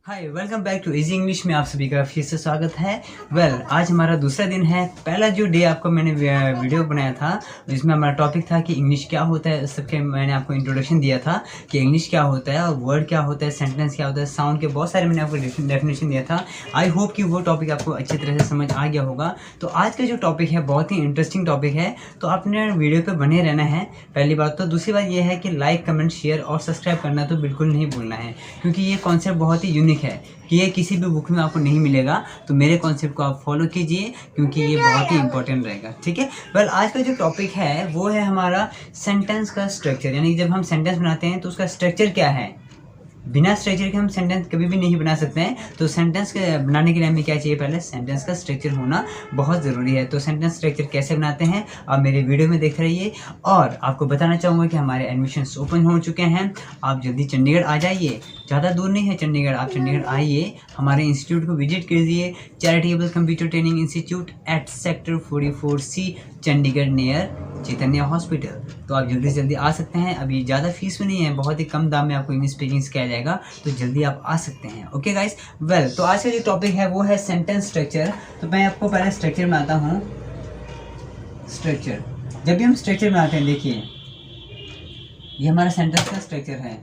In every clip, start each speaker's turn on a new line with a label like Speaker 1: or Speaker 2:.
Speaker 1: Hi welcome back to easy English में आप सभी का फिर से स्वागत है। आज हमारा दूसरा दिन है। पहला जो डे आपको मैंने वीडियो बनाया था जिसमें हमारा टॉपिक था कि इंग्लिश क्या होता है। सबके मैंने आपको इंट्रोडक्शन दिया था कि इंग्लिश क्या होता है और वर्ड क्या होता है, सेंटेंस क्या होता है, साउंड के बहुत सारे मैंने आपको डेफिनेशन दिया था। आई होप कि वो टॉपिक आपको अच्छी तरह से समझ आ गया होगा। तो आज का जो टॉपिक है बहुत ही इंटरेस्टिंग टॉपिक है, तो आपने वीडियो पर बने रहना है, पहली बात। तो दूसरी बात यह है कि लाइक, कमेंट, शेयर और सब्सक्राइब करना तो बिल्कुल नहीं भूलना है, क्योंकि ये कॉन्सेप्ट बहुत ही यूनिक है कि ये किसी भी बुक में आपको नहीं मिलेगा। तो मेरे कॉन्सेप्ट को आप फॉलो कीजिए क्योंकि ये बहुत ही इंपॉर्टेंट रहेगा, ठीक है। आज का जो टॉपिक है वो है हमारा सेंटेंस का स्ट्रक्चर, यानी जब हम सेंटेंस बनाते हैं तो उसका स्ट्रक्चर क्या है। बिना स्ट्रक्चर के हम सेंटेंस कभी भी नहीं बना सकते हैं। तो सेंटेंस बनाने के लिए हमें क्या चाहिए, पहले सेंटेंस का स्ट्रक्चर होना बहुत ज़रूरी है। तो सेंटेंस स्ट्रक्चर कैसे बनाते हैं आप मेरे वीडियो में देख रहिए। और आपको बताना चाहूँगा कि हमारे एडमिशन्स ओपन हो चुके हैं। आप जल्दी चंडीगढ़ आ जाइए, ज़्यादा दूर नहीं है चंडीगढ़, आप चंडीगढ़ आइए, हमारे इंस्टीट्यूट को विजिट कीजिए। Charitable computer training institute eight sector 44C Chandigarh near चैतन्य हॉस्पिटल। तो आप जल्दी से जल्दी आ सकते हैं। अभी ज़्यादा फीस भी नहीं है, बहुत ही कम दाम में आपको इंग्लिश स्पीकिंग सिखाया जाएगा, तो जल्दी आप आ सकते हैं। ओके गाइस, तो आज का जो टॉपिक है वो है सेंटेंस स्ट्रक्चर। तो मैं आपको पहले स्ट्रक्चर बनाता हूँ। स्ट्रक्चर, जब भी हम स्ट्रक्चर बनाते हैं, देखिए ये हमारा सेंटेंस का स्ट्रक्चर है।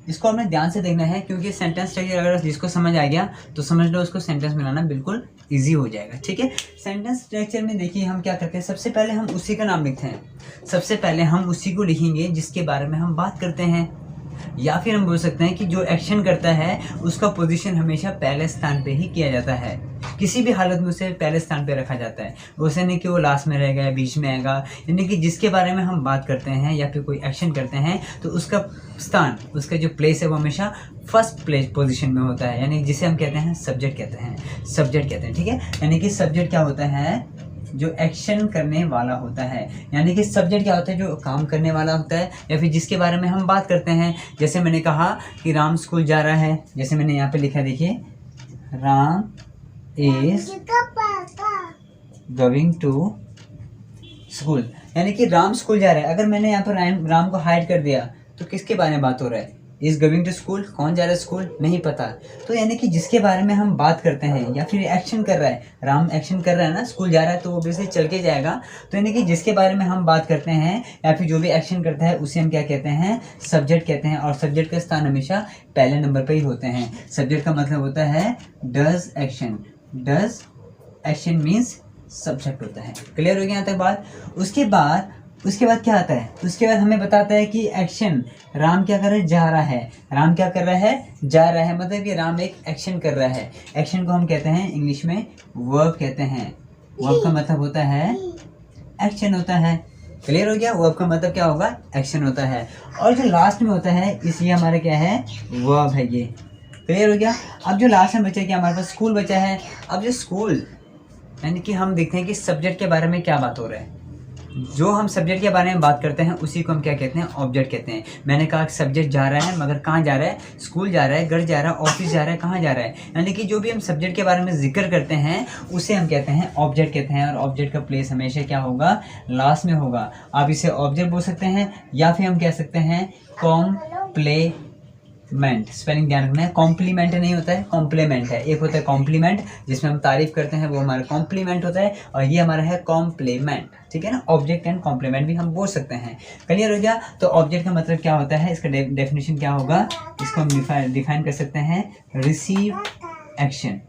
Speaker 1: इसको हमें ध्यान से देखना है क्योंकि सेंटेंस स्ट्रक्चर अगर जिसको समझ आ गया तो समझ लो उसको सेंटेंस बनाना बिल्कुल इजी हो जाएगा, ठीक है। सेंटेंस स्ट्रक्चर में देखिए हम क्या करते हैं, सबसे पहले हम उसी का नाम लिखते हैं। सबसे पहले हम उसी को लिखेंगे जिसके बारे में हम बात करते हैं, या फिर हम बोल सकते हैं कि जो एक्शन करता है उसका पोजीशन हमेशा पहले स्थान पे ही किया जाता है। किसी भी हालत में उसे पहले स्थान पे रखा जाता है, वैसे नहीं कि वो लास्ट में रहेगा या बीच में आएगा। यानी कि जिसके बारे में हम बात करते हैं या फिर कोई एक्शन करते हैं तो उसका स्थान, उसका जो प्लेस है वो हमेशा फर्स्ट प्लेस पोजीशन में होता है, यानी जिसे हम कहते हैं सब्जेक्ट कहते हैं। सब्जेक्ट कहते हैं, ठीक है। यानी कि सब्जेक्ट क्या होता है, जो एक्शन करने वाला होता है। यानी कि सब्जेक्ट क्या होता है, जो काम करने वाला होता है या फिर जिसके बारे में हम बात करते हैं। जैसे मैंने कहा कि राम स्कूल जा रहा है, जैसे मैंने यहाँ पे लिखा, देखिए Ram is going to school, यानी कि राम स्कूल जा रहा है। अगर मैंने यहाँ पर राम को हाइड कर दिया तो किसके बारे में बात हो रहा है, इज गोइंग टू स्कूल, कौन जा रहा है स्कूल, नहीं पता। तो यानी कि जिसके बारे में हम बात करते हैं या फिर एक्शन कर रहा है, राम एक्शन कर रहा है ना, स्कूल जा रहा है तो वो बेसिकली चल के जाएगा। तो यानी कि जिसके बारे में हम बात करते हैं या फिर जो भी एक्शन करता है उसे हम क्या कहते हैं, सब्जेक्ट कहते हैं। और सब्जेक्ट का स्थान हमेशा पहले नंबर पर ही होते हैं। सब्जेक्ट का मतलब होता है does action, does action means subject होता है। क्लियर हो गया यहाँ तक बात। उसके बाद क्या आता है, उसके बाद हमें बताता है कि एक्शन, राम क्या कर रहा है, जा रहा है। राम क्या कर रहा है, जा रहा है, मतलब कि राम एक एक्शन कर रहा है। एक्शन को हम कहते हैं इंग्लिश में वर्ब कहते हैं। वर्ब का मतलब होता है एक्शन होता है। क्लियर हो गया। वर्ब का मतलब क्या होगा, एक्शन होता है। और जो लास्ट में होता है इसलिए हमारा क्या है, वर्ब है ये। क्लियर हो गया। अब जो लास्ट में बचा क्या, हमारे पास स्कूल बचा है। अब जो स्कूल, यानी कि हम देखते हैं कि सब्जेक्ट के बारे में क्या बात हो रहा है। जो हम सब्जेक्ट के बारे में बात करते हैं उसी को हम क्या कहते हैं, ऑब्जेक्ट कहते हैं। मैंने कहा कि सब्जेक्ट जा रहा है, मगर कहाँ जा रहा है, स्कूल जा रहा है, घर जा रहा है, ऑफिस जा रहा है, कहाँ जा रहा है। यानी कि जो भी हम सब्जेक्ट के बारे में जिक्र करते हैं उसे हम कहते हैं ऑब्जेक्ट कहते हैं। और ऑब्जेक्ट का प्लेस हमेशा क्या होगा, लास्ट में होगा। आप इसे ऑब्जेक्ट बोल सकते हैं या फिर हम कह सकते हैं कॉम्प्लीमेंट। स्पेलिंग ध्यान रखना है, कॉम्प्लीमेंट नहीं होता है, कॉम्प्लीमेंट है। एक होता है कॉम्प्लीमेंट जिसमें हम तारीफ करते हैं, वो हमारा कॉम्प्लीमेंट होता है, और ये हमारा है कॉम्प्लीमेंट, ठीक है ना। ऑब्जेक्ट एंड कॉम्प्लीमेंट भी हम बोल सकते हैं। क्लियर हो गया। तो ऑब्जेक्ट का मतलब क्या होता है, इसका डेफिनेशन क्या होगा, इसको हम डिफाइन कर सकते हैं, रिसीव एक्शन,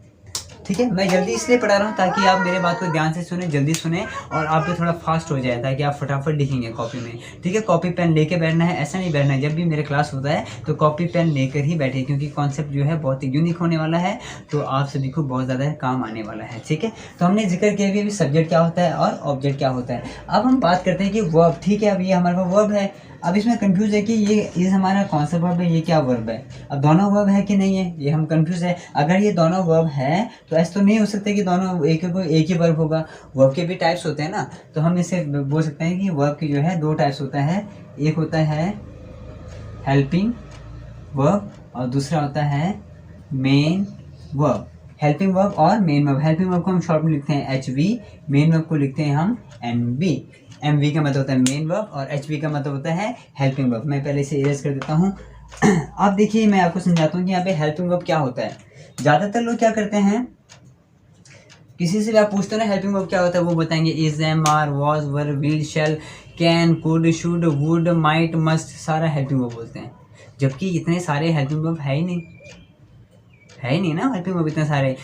Speaker 1: ठीक है। मैं जल्दी इसलिए पढ़ा रहा हूँ ताकि आप मेरे बात को ध्यान से सुने, जल्दी सुने, और आप भी थोड़ा फास्ट हो जाए ताकि आप फटाफट लिखेंगे कॉपी में, ठीक है। कॉपी पेन लेके बैठना है, ऐसा नहीं बैठना है। जब भी मेरे क्लास होता है तो कॉपी पेन लेकर ही बैठे, क्योंकि कॉन्सेप्ट जो है बहुत ही यूनिक होने वाला है, तो आप सभी को बहुत ज़्यादा काम आने वाला है, ठीक है। तो हमने जिक्र किया कि सब्जेक्ट क्या होता है और ऑब्जेक्ट क्या होता है। अब हम बात करते हैं कि वर्ब, ठीक है। अब ये हमारा वर्ब है। अब इसमें कंफ्यूज है कि ये हमारा कौन सा वर्ब है, ये क्या वर्ब है। अब दोनों वर्ब है कि नहीं है, ये हम कंफ्यूज है। अगर ये दोनों वर्ब है तो ऐसा तो नहीं हो सकता कि दोनों एक ही वर्ब होगा। वर्ब के भी टाइप्स होते हैं ना, तो हम इसे बोल सकते हैं कि वर्ब की जो है दो टाइप्स होता है। एक होता है हेल्पिंग वर्ब और दूसरा होता है मेन वर्ब। हेल्पिंग वर्ब और मेन वर्ब। हेल्पिंग वर्ब को हम शॉर्ट में लिखते हैं HV, मेन वर्ब को लिखते हैं हम MV। MV का मतलब होता है मेन वर्ब और HV का मतलब होता है हेल्पिंग वर्ब। मैं पहले इसे इरेज कर देता हूँ। अब देखिए मैं आपको समझाता हूँ कि यहाँ पे हेल्पिंग वर्ब क्या होता है। ज़्यादातर लोग क्या करते हैं, किसी से भी आप पूछते हो ना हेल्पिंग वर्ब क्या होता है, वो बताएंगे is, am, are, was, were, will, shall, can, could, should, would, might, must, सारा हेल्पिंग वर्ब बोलते हैं। जबकि इतने सारे हेल्पिंग वर्ब है ही नहीं, है ही नहीं ना हेल्पिंग वर्ब इतने सारे,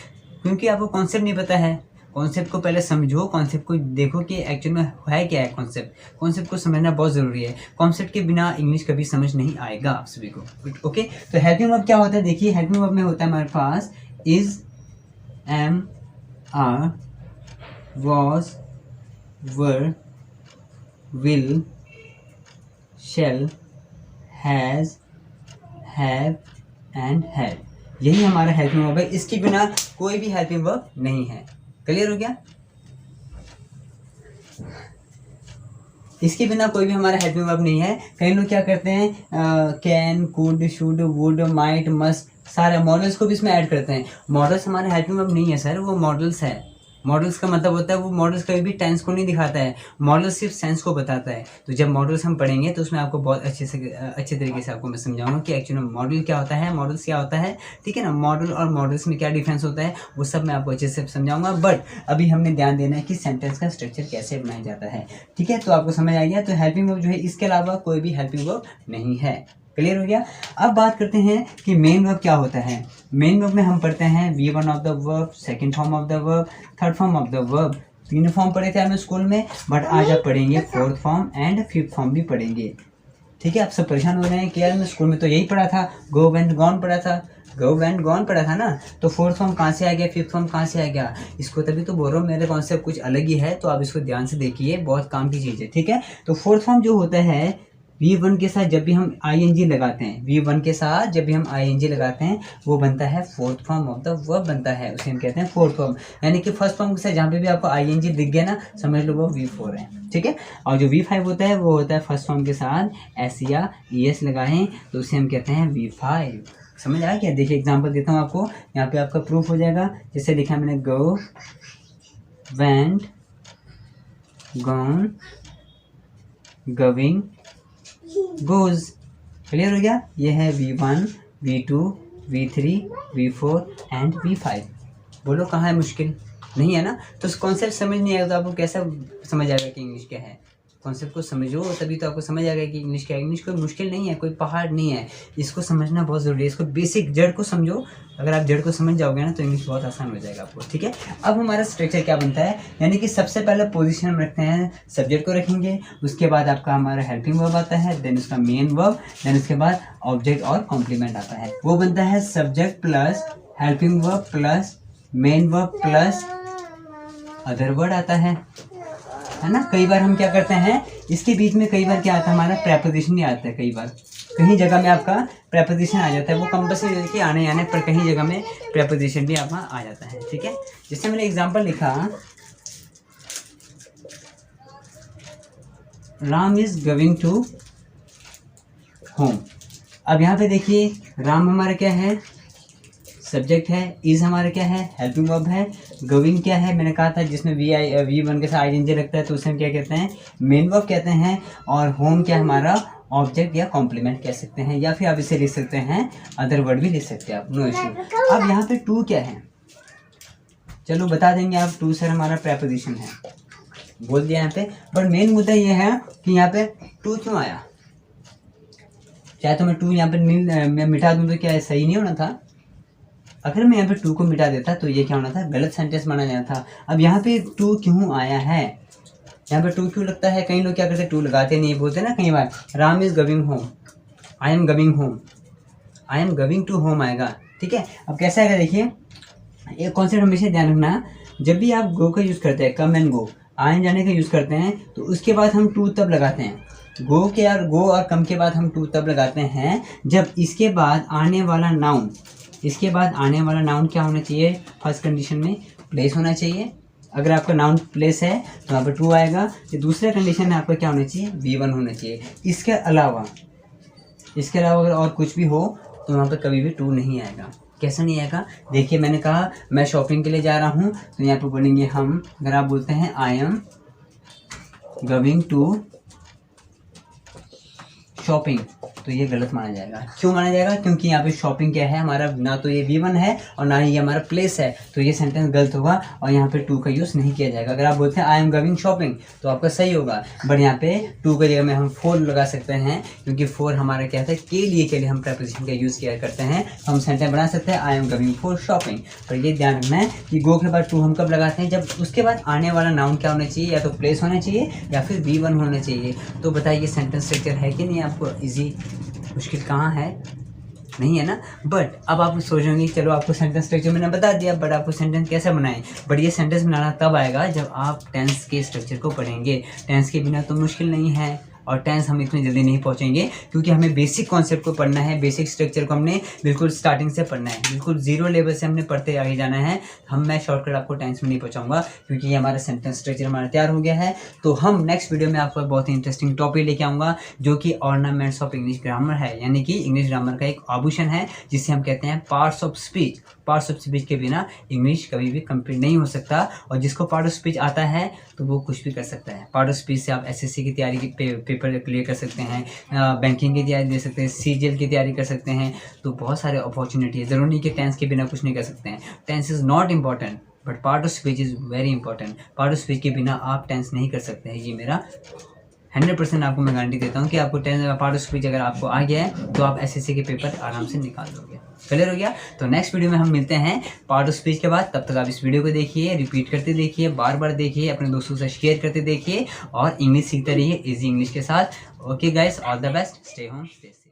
Speaker 1: क्योंकि आपको कॉन्सेप्ट नहीं पता है। कॉन्सेप्ट को पहले समझो, कॉन्सेप्ट को देखो कि एक्चुअल में है क्या है कॉन्सेप्ट। कॉन्सेप्ट को समझना बहुत ज़रूरी है। कॉन्सेप्ट के बिना इंग्लिश कभी समझ नहीं आएगा आप सभी को। ओके, तो हेल्पिंग वर्ब क्या होता है, देखिए हेल्पिंग वर्ब में होता है हमारे पास is, am, are, was, were, will, shall, has, have and had। यही हमारा हेल्पिंग वर्ब है। इसके बिना कोई भी हेल्पिंग वर्ब नहीं है। क्लियर हो गया? इसके बिना कोई भी हमारा हेल्पिंग वर्ब नहीं है। कई लोग क्या करते हैं, can, could, should, would, might, must, सारे मॉडल्स को भी इसमें ऐड करते हैं। मॉडल्स हमारे हेल्पिंग वर्ब नहीं है सर, वो मॉडल्स है। मॉडल्स का मतलब होता है वो मॉडल्स कभी भी टेंस को नहीं दिखाता है, मॉडल सिर्फ सेंस को बताता है। तो जब मॉडल्स हम पढ़ेंगे तो उसमें आपको बहुत अच्छे तरीके से आपको मैं समझाऊंगा कि एक्चुअली मॉडल क्या होता है, मॉडल्स क्या होता है। ठीक है ना, मॉडल और मॉडल्स में क्या डिफरेंस होता है वो सब मैं आपको अच्छे से समझाऊंगा। बट अभी हमने ध्यान देना है कि सेंटेंस का स्ट्रक्चर कैसे बनाया जाता है। ठीक है, तो आपको समझ आ गया। तो हेल्पिंग वर्ब जो है, इसके अलावा कोई भी हेल्पिंग वर्ब नहीं है। क्लियर हो गया? अब बात करते हैं कि मेन वर्ब क्या होता है। मेन वर्ब में हम पढ़ते हैं V1 of the verb, second form of the verb, third form of the verb. 3 form पढ़े थे हमें स्कूल में, बट आज आप पढ़ेंगे 4th form and 5th form भी पढ़ेंगे। ठीक है, आप सब परेशान हो रहे हैं कि यार मैं स्कूल में तो यही पढ़ा था, गो वेंट गॉन पढ़ा था, गो वेंट गॉन पढ़ा था ना, तो 4th फॉर्म कहाँ से आ गया, 5th फॉर्म कहाँ से आ गया। इसको तभी तो बोल रहा हूँ, मेरे कॉन्सेप्ट कुछ अलग ही है, तो आप इसको ध्यान से देखिए, बहुत काम की चीज़ है। ठीक है, तो 4th फॉर्म जो होता है V1 के साथ जब भी हम ING लगाते हैं, V1 के साथ जब भी हम ING लगाते हैं वो बनता है 4th form of the verb बनता है, उसे हम कहते हैं 4th फॉर्म। यानी कि फर्स्ट फॉर्म के साथ जहाँ पे भी आपको ING दिख गया ना, समझ लो वो V4 है। ठीक है, और जो V5 होता है वो होता है फर्स्ट फॉर्म के साथ S या ES लगाएं तो उसे हम कहते हैं V5। समझ आया क्या? देखिए एग्जाम्पल देता हूँ आपको, यहाँ पे आपका प्रूफ हो जाएगा। जैसे लिखा मैंने go, went, gone, going, goes. Clear हो गया? ये है V1, V2, V3, V4 and V5। बोलो कहाँ है मुश्किल? नहीं है ना? तो कॉन्सेप्ट समझ नहीं आएगा तो आपको कैसा समझ आएगा कि इंग्लिश क्या है। कॉन्सेप्ट को समझो तभी तो आपको समझ आएगा कि इंग्लिश क्या है। इंग्लिश कोई मुश्किल नहीं है, कोई पहाड़ नहीं है, इसको समझना बहुत ज़रूरी है। इसको बेसिक जड़ को समझो, अगर आप जड़ को समझ जाओगे ना तो इंग्लिश बहुत आसान हो जाएगा आपको। ठीक है, अब हमारा स्ट्रक्चर क्या बनता है, यानी कि सबसे पहले पोजीशन में रखते हैं, सब्जेक्ट को रखेंगे, उसके बाद आपका हमारा हेल्पिंग वर्ब आता है, देन उसका मेन वर्ब, देन उसके बाद ऑब्जेक्ट और कॉम्प्लीमेंट आता है। वो बनता है subject plus helping verb plus main verb plus other word आता है ना। कई बार हम क्या करते हैं, इसके बीच में कई बार क्या आता है, हमारा प्रेपोजिशन नहीं आता है। कई बार कहीं जगह में आपका प्रेपोजिशन आ जाता है, वो कंपल्सरी देखिए आने आने पर कहीं जगह में प्रेपोजिशन भी आपका आ जाता है। ठीक है, जैसे मैंने एग्जांपल लिखा, Ram is going to home. अब यहाँ पे देखिए राम हमारा क्या है, सब्जेक्ट है, इज हमारा क्या है, हेल्पिंग वर्ब है, गोइंग क्या है, मैंने कहा था जिसमें V1 के साथ ING लगता है तो उसे हम क्या कहते हैं, मेन वर्ब कहते हैं, और होम क्या हमारा ऑब्जेक्ट या कॉम्प्लीमेंट कह सकते हैं, या फिर आप इसे लिख सकते हैं अदर वर्ड भी लिख सकते हैं आप, नो इश्यू। अब यहाँ पे टू क्या है, चलो बता देंगे आप, टू सर हमारा प्रेपोजिशन है, बोल दिया यहाँ पे। बट मेन मुद्दा ये है कि यहाँ पे टू क्यों आया। चाहे तो मैं टू यहाँ पे मैं मिटा दूँ तो क्या सही नहीं होना था। अगर मैं यहाँ पे टू को मिटा देता तो ये क्या होना था, गलत सेंटेंस माना जाना था। अब यहाँ पे टू क्यों आया है, यहाँ पे टू क्यों लगता है। कई लोग क्या करते हैं, टू लगाते नहीं, बोलते ना कई बार Ram is going home, I am going home, I am going to home आएगा। ठीक है, अब कैसा आएगा देखिए, एक कॉन्सेप्ट हमेशा ध्यान रखना, जब भी आप गो का यूज़ करते हैं, कम एंड गो, आने जाने का यूज़ करते हैं, तो उसके बाद हम टू तब लगाते हैं। गो और कम के बाद हम टू तब लगाते हैं जब इसके बाद आने वाला नाउन, इसके बाद आने वाला नाउन क्या होना चाहिए, फर्स्ट कंडीशन में प्लेस होना चाहिए। अगर आपका नाउन प्लेस है तो वहाँ पर टू आएगा। तो दूसरे कंडीशन में आपका क्या होना चाहिए, V1 होना चाहिए। इसके अलावा अगर और कुछ भी हो तो वहाँ पर कभी भी टू नहीं आएगा। कैसा नहीं आएगा, देखिए मैंने कहा मैं शॉपिंग के लिए जा रहा हूँ, तो यहाँ पर बोलेंगे हम, अगर आप बोलते हैं I am going to shopping, तो ये गलत माना जाएगा। क्यों माना जाएगा? क्योंकि यहाँ पे शॉपिंग क्या है हमारा, ना तो ये V1 है और ना ही ये हमारा प्लेस है, तो ये सेंटेंस गलत होगा और यहाँ पे टू का यूज़ नहीं किया जाएगा। अगर आप बोलते हैं आई एम गोइंग शॉपिंग तो आपका सही होगा, बट यहाँ पे टू की जगह में हम फोर लगा सकते हैं, क्योंकि फोर हमारा क्या है के लिए हम प्रेपोजिशन का यूज़ किया करते हैं। तो हम सेंटेंस बना सकते हैं I am going for shopping. पर ये ध्यान रखना है कि गो के बाद टू हम कब लगाते हैं, जब उसके बाद आने वाला नाउन क्या होना चाहिए, या तो प्लेस होना चाहिए या फिर V1 होना चाहिए। तो बताइए सेंटेंस स्ट्रक्चर है कि नहीं? आपको इजी, मुश्किल कहाँ है? नहीं है ना। बट अब आप सोचेंगे चलो आपको सेंटेंस स्ट्रक्चर मैंने बता दिया, बट आपको सेंटेंस कैसे बनाएं? बट ये सेंटेंस बनाना तब आएगा जब आप टेंस के स्ट्रक्चर को पढ़ेंगे। टेंस के बिना तो मुश्किल नहीं है, और टेंस हम इतनी जल्दी नहीं पहुंचेंगे, क्योंकि हमें बेसिक कॉन्सेप्ट को पढ़ना है, बेसिक स्ट्रक्चर को हमने बिल्कुल स्टार्टिंग से पढ़ना है, बिल्कुल जीरो लेवल से हमने पढ़ते आगे जाना है। मैं शॉर्टकट आपको टेंस में नहीं पहुंचाऊंगा, क्योंकि ये हमारा सेंटेंस स्ट्रक्चर हमारा तैयार हो गया है। तो हम नेक्स्ट वीडियो में आपको बहुत ही इंटरेस्टिंग टॉपिक लेके आऊँगा, जो कि ऑर्नामेंट्स ऑफ इंग्लिश ग्रामर है, यानी कि इंग्लिश ग्रामर का एक आभूषण है, जिसे हम कहते हैं parts of speech. Parts of speech के बिना इंग्लिश कभी भी कंप्लीट नहीं हो सकता, और जिसको पार्ट ऑफ स्पीच आता है तो वो कुछ भी कर सकता है। पार्ट ऑफ स्पीच से आप SSC की तैयारी की पेपर क्लियर कर सकते हैं, बैंकिंग की तैयारी दे सकते हैं, CGL की तैयारी कर सकते हैं। तो बहुत सारे अपॉर्चुनिटी है, ज़रूरी नहीं कि टेंस के बिना कुछ नहीं कर सकते हैं। Tense is not important, but part of speech is very important. Part of speech के बिना आप टेंस नहीं कर सकते हैं। ये मेरा 100% आपको मैं गारंटी देता हूँ कि आपको पार्ट ऑफ स्पीच अगर आपको आ गया है तो आप SSC के पेपर आराम से निकाल दोगे। क्लियर हो गया? तो नेक्स्ट वीडियो में हम मिलते हैं पार्ट ऑफ स्पीच के बाद। तब तक आप इस वीडियो को देखिए, रिपीट करते देखिए, बार बार देखिए, अपने दोस्तों से शेयर करते देखिए, और इंग्लिश सीखते रहिए इजी इंग्लिश के साथ। Okay guys, all the best, stay home, stay safe.